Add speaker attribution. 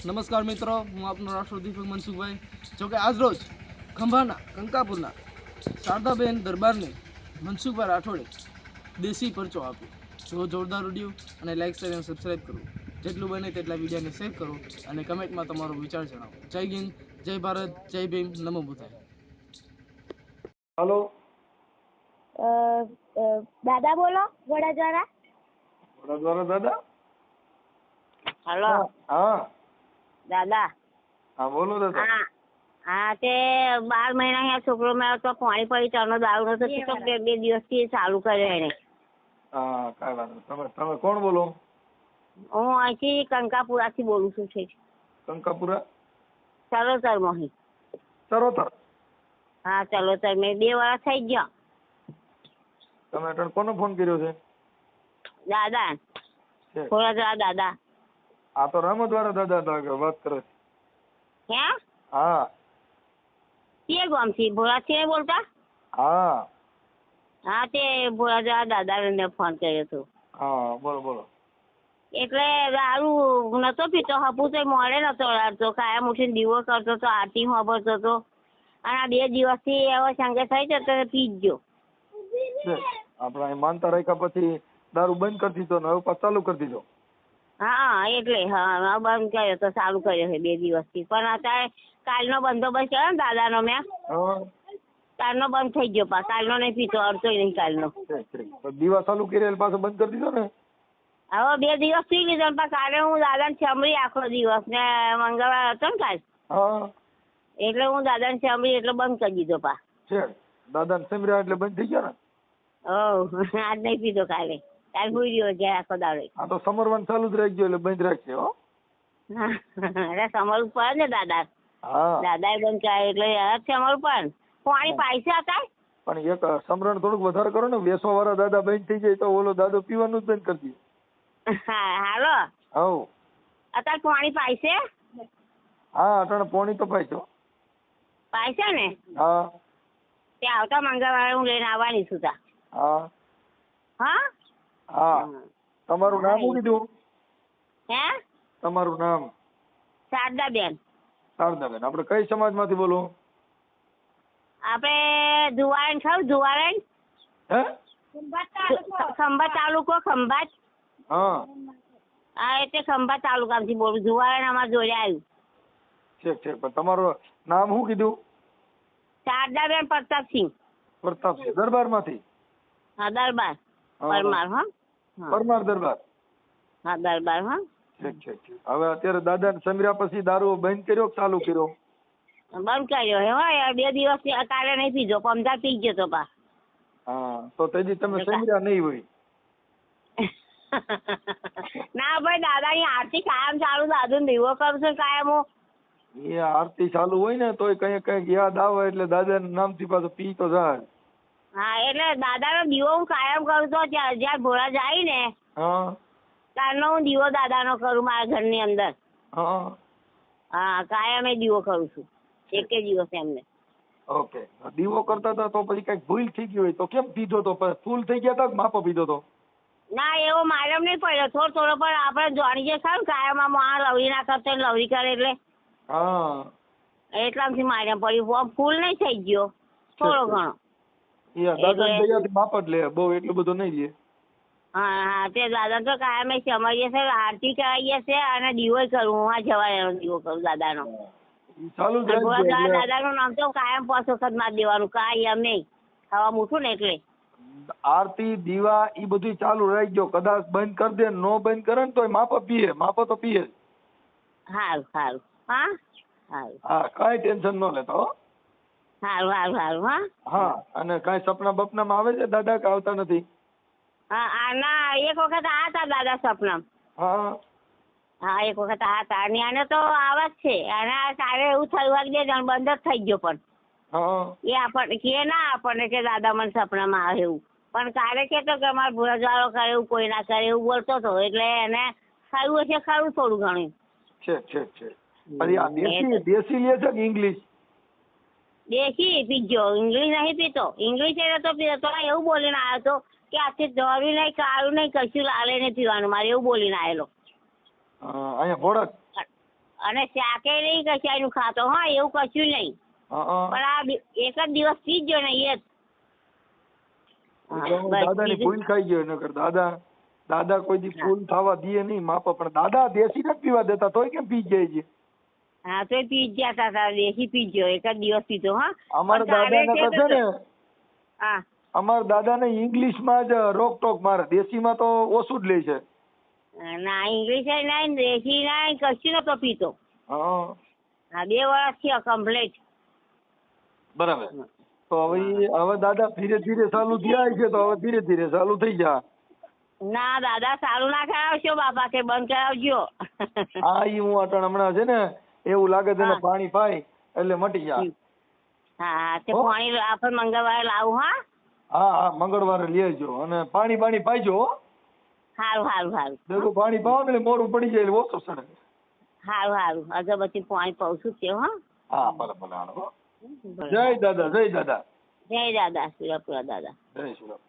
Speaker 1: નમસ્કાર મિત્રો, હું આપનો રાષ્ટ્ર દીપક મનસુખભાઈ. જોકે આજરોજ ખંભાના કંકાપુરના શારદાબેન દરબારને મનસુખભાઈ રાઠોડે દેશી પરચો આપ્યો. જો જોરદાર વિડીયો અને લાઈક શેર અને સબસ્ક્રાઈબ કરો. જેટલું બને તેટલા વિડીયોને શેર કરો અને કમેન્ટમાં તમારો વિચાર જણાવો. જય હિન્દ, જય ભારત, જય ભીમ, નમો બુદ્ધાય.
Speaker 2: હાલો,
Speaker 3: દાદા બોલો વડોદરા.
Speaker 2: વડોદરા દાદા.
Speaker 3: હલો
Speaker 2: હા
Speaker 3: દાદા.
Speaker 2: હા બોલો દાદા.
Speaker 3: હા હા તે 12 મહિના અહીંયા છોકરો મેળો તો પાણી પડી ચાનો દારૂ નતો તો બે દિવસથી ચાલુ કર્યો એને.
Speaker 2: હા કાંઈ વાંધો નહીં. તમે કોણ બોલો?
Speaker 3: હું અહીંથી કંકાપુરાથી બોલું છું. છે
Speaker 2: કંકાપુરા
Speaker 3: ચલોતર મોહી.
Speaker 2: ચરોતર.
Speaker 3: હા ચલોતર મેં 2 વર્ષ થઈ ગયા.
Speaker 2: તમે અટણ કોનો ફોન કર્યો છે?
Speaker 3: દાદા
Speaker 2: છે.
Speaker 3: વડોદરા દાદા.
Speaker 2: આ તો રામદવાળા દાદા વાત કરે છે.
Speaker 3: હે
Speaker 2: હા
Speaker 3: તે ગામથી ભોળાથી બોલતા?
Speaker 2: હા
Speaker 3: હા તે વડોદરા દાદાને ફોન કર્યો હતો.
Speaker 2: હા બોલો બોલો.
Speaker 3: એટલે દારૂ નતો પીતો, હપુ તો મોડે નતો લાડતો, કાયમ ઉઠીને દીવો કરતો તો, આરતી સાંભળતો હતો. અને આ 2 દિવસથી એવો સંગે થઈ જતો પી જ ગયો.
Speaker 2: આપણે અહીં માનતા રાખ્યા પછી દારૂ બંધ કરી દીધો ને હવે પાછો ચાલુ કરી દીધો.
Speaker 3: હા એટલે હા બંધ કર્યો તો ચાલુ કર્યો છે 2 દિવસથી. પણ અત્યારે કાલનો બંદોબસ્ત કર્યો ને દાદાનો મેં,
Speaker 2: હા
Speaker 3: કાલનો બંધ થઈ ગયો. કાલનો નહીં પીતો, અડતોય નહીં કાલનો.
Speaker 2: દીવા ચાલુ કરી પાછો બંધ કરી દીધો ને.
Speaker 3: હવે 2 દિવસ પી લીધો પણ કાલે હું દાદાને ચમડી આખો દિવસ ને મંગળવાર હતો ને કાલ,
Speaker 2: હા
Speaker 3: એટલે હું દાદાને ચમડી એટલે બંધ કરી દીધો પા.
Speaker 2: છે દાદા ને સમર્યા એટલે બંધ થઈ ગયા ને.
Speaker 3: આજ નહીં પીધો કાલે. કાલ સુઈ રહ્યો ગયા આખો દાડો.
Speaker 2: આ તો સમરવાનું ચાલુ જ રાખજો એટલે બંધ રાખશે હો.
Speaker 3: એટલે સમરવું પડે ને દાદા.
Speaker 2: હા
Speaker 3: દાદા એ બંધ કર્યા એટલે સમરવું પડે. પાણી પૈસા હતા
Speaker 2: પણ એક સમરણ થોડુંક વધારે કરો ને. વેસવા વાળા દાદા બંધ થઈ જાય તો ઓલો દાદો પીવાનું જ બંધ કરી દે.
Speaker 3: હાલો
Speaker 2: હવ
Speaker 3: અત્યારે પાણી પાઈશે?
Speaker 2: હા અટાણે પોણી તો પાઈছো.
Speaker 3: પાઈશે ને?
Speaker 2: હા
Speaker 3: તે આવતા મંગળવારે હું લઈને આવવાની છું તા.
Speaker 2: હા
Speaker 3: હા
Speaker 2: હા તમારું નામ શું કીધું?
Speaker 3: હે
Speaker 2: તમારું નામ?
Speaker 3: શારદાબેન.
Speaker 2: શારદાબેન. આપણે કઈ સમાજમાંથી બોલો?
Speaker 3: આપણે જુવારણ ખાવ જુવારણ.
Speaker 2: હે
Speaker 3: ખંભાત તાલુકો ખંભાત.
Speaker 2: હા
Speaker 3: હા એટલે ખંભાત તાલુકામાંથી બોલું. જુવારણ અમારે જોડે આવ્યું.
Speaker 2: ઠીક ઠીક. પણ તમારું નામ શું કીધું?
Speaker 3: શારદાબેન પ્રતાપસિંહ.
Speaker 2: પ્રતાપસિંહ. દરબારમાંથી?
Speaker 3: હા દરબાર પરમાર. હા
Speaker 2: પરમાર દરબાર.
Speaker 3: હા દરબાર. હા
Speaker 2: ઠીક ઠીક ઠીક. હવે અત્યારે દાદાને સમીર્યા પછી દારૂ બંધ કર્યો કે ચાલુ કર્યો?
Speaker 3: બંધ કર્યો હે. હોય 2 દિવસ કાલે નહીં પીધો, પમદાર પી ગયો તો પા.
Speaker 2: હા તો તેથી તમે સમીર્યા નહીં હોય.
Speaker 3: ના ભાઈ દાદા ની આરતી કાયમ ચાલુ. દાદુ ને દીવો કરું છું કાયમ હું.
Speaker 2: એ આરતી ચાલુ હોય ને તોય કઈક કઈક યાદ આવે એટલે દાદાના નામથી પાછો પી તો જાય.
Speaker 3: હા એટલે દાદાનો દીવો હું કાયમ કરું તો જ્યાં ભોળા જાય ને
Speaker 2: હા
Speaker 3: ત્યારનો હું દીવો દાદાનો કરું મારા ઘરની અંદર.
Speaker 2: હા
Speaker 3: હા કાયમ એ દીવો કરું છું. એક દિવસ એમને.
Speaker 2: ઓકે. દીવો કરતા હતા તો પછી કઈક ભૂલ થઈ ગઈ હોય તો કેમ પીધો તો? ફૂલ થઈ ગયા હતા કે માપો પીધો તો?
Speaker 3: ના એવો માલમ નહીં પડ્યો. થોડો પણ આપણે જાણી જે ખાવ કાયમ આ લવરી ના કરતો લવરી કરે એટલે
Speaker 2: હા
Speaker 3: એટલાથી માલમ પડ્યું. ફૂલ નહીં થઈ ગયો, થોડો ઘણો.
Speaker 2: દાદા દયાથી માપ જ લે, બહુ એટલું બધું નહીં લે.
Speaker 3: હા હા તે દાદા તો કાયમ સમજીએ છે, આરતી કરાવીએ છે અને દીવો કરું. હું આ જવાય દીવો કરું દાદાનો.
Speaker 2: ચાલુ જ રાખજો.
Speaker 3: દાદાનું નામ તો કાયમ 5 વખત માર દેવાનું. કાંઈ એમ નહીં ખાવા મૂઠું ને એટલે
Speaker 2: આરતી દીવા ઈ બધું ચાલુ રાખજો. કદાચ બંધ કરી દે, નો બંધ કરે ને તો માપો પીએ. માપો તો પીએ.
Speaker 3: સારું સારું. હા સારું.
Speaker 2: હા કઈ ટેન્શન ન લેતો.
Speaker 3: સારું. હા
Speaker 2: હા અને કઈ સપના બપનામાં આવે છે દાદા કે આવતા નથી?
Speaker 3: હા ના એક વખત આ હતા દાદા સપનામાં.
Speaker 2: હા
Speaker 3: હા એક વખત આ હતા. અને આને તો આવે જ છે. અને કાલે એવું થયું કે બંધ જ થઈ ગયો. પણ
Speaker 2: હા
Speaker 3: એ આપણને કે ના આપણને કે દાદા મને સપનામાં આવે એવું. પણ કાલે કેતો કે અમારે ભૂરાજારો કરે એવું કોઈ ના કરે એવું બોલતો હતો. એટલે એને ખાયું હશે ખરું થોડું ઘણું.
Speaker 2: છે. પછી આ દેશી લે છે કે ઇંગ્લિશ?
Speaker 3: દેશી પીજો. ઇંગ્લિશ નહીં પીતો. ઇંગ્લિશ એટલે તો પીતો તો એવું બોલીને આવ્યો હતો કે આથી દોરી નહીં કાળું નહીં કશું લાલે નહીં પીવાનું મારે એવું બોલીને આવેલો.
Speaker 2: અહીંયા ભોળક
Speaker 3: અને શાકે નહીં કશાયનું ખાતો હા એવું કશું નહીં
Speaker 2: હા
Speaker 3: પણ આ એક જ દિવસ થી જ જો ને એ જ. હા, બસ
Speaker 2: દાદાની
Speaker 3: બીજું-
Speaker 2: ભૂલ ખાઈ ગયો નકર દાદા કોઈ દી ફૂલ થવા દે નહીં માપા, પણ દાદા દેશી નથી પીવા દેતા તોય કેમ પી જાય છે?
Speaker 3: હા તો પી જ જતા હતા દેશી પી ગયો એક જ દિવસ પીધો હા.
Speaker 2: અમારા
Speaker 3: પણ કાલે
Speaker 2: દાદાને તો છે ને
Speaker 3: હા
Speaker 2: અમારા દાદાને ઇંગ્લિશમાં જ રોકટોક મારે, દેશીમાં તો ઓછું જ લે છે.
Speaker 3: ના ઇંગ્લિશ નહીં દેશી નહીં કશું નતો પીતો.
Speaker 2: હા
Speaker 3: હા 2 વર્ષ થયા કમ્પ્લીટ.
Speaker 2: બરાબર. તો હવે દાદા ધીરે ધીરે ચાલુ થયા છે, તો હવે ધીરે ધીરે ચાલુ થઈ જા.
Speaker 3: ના દાદા સારું ના કરાવશો બાપા કે બંધ કરાવજો.
Speaker 2: હા ઈ હું અટણ હમણાં છે ને એવું લાગે છે ને
Speaker 3: હા.
Speaker 2: પાણી પાય એટલે મટી જા.
Speaker 3: હા તે
Speaker 2: હો.
Speaker 3: પાણી આપણે મંગળવારે લાવું હા.
Speaker 2: હા મંગળવારે લેજો અને પાણી પાઈજો હો.
Speaker 3: સારું સારું સારું
Speaker 2: દેખો પાણી પાવો ને એટલે મોડું પડી જાય એટલે ઓછો સડે.
Speaker 3: સારું સારું અગરબત્તી પાણી પાઉં છું તે હા.
Speaker 2: હા ભલે હાલો હો. જય દાદા જય દાદા
Speaker 3: જય દાદા સુરપુરા દાદા.
Speaker 2: જય સુરત.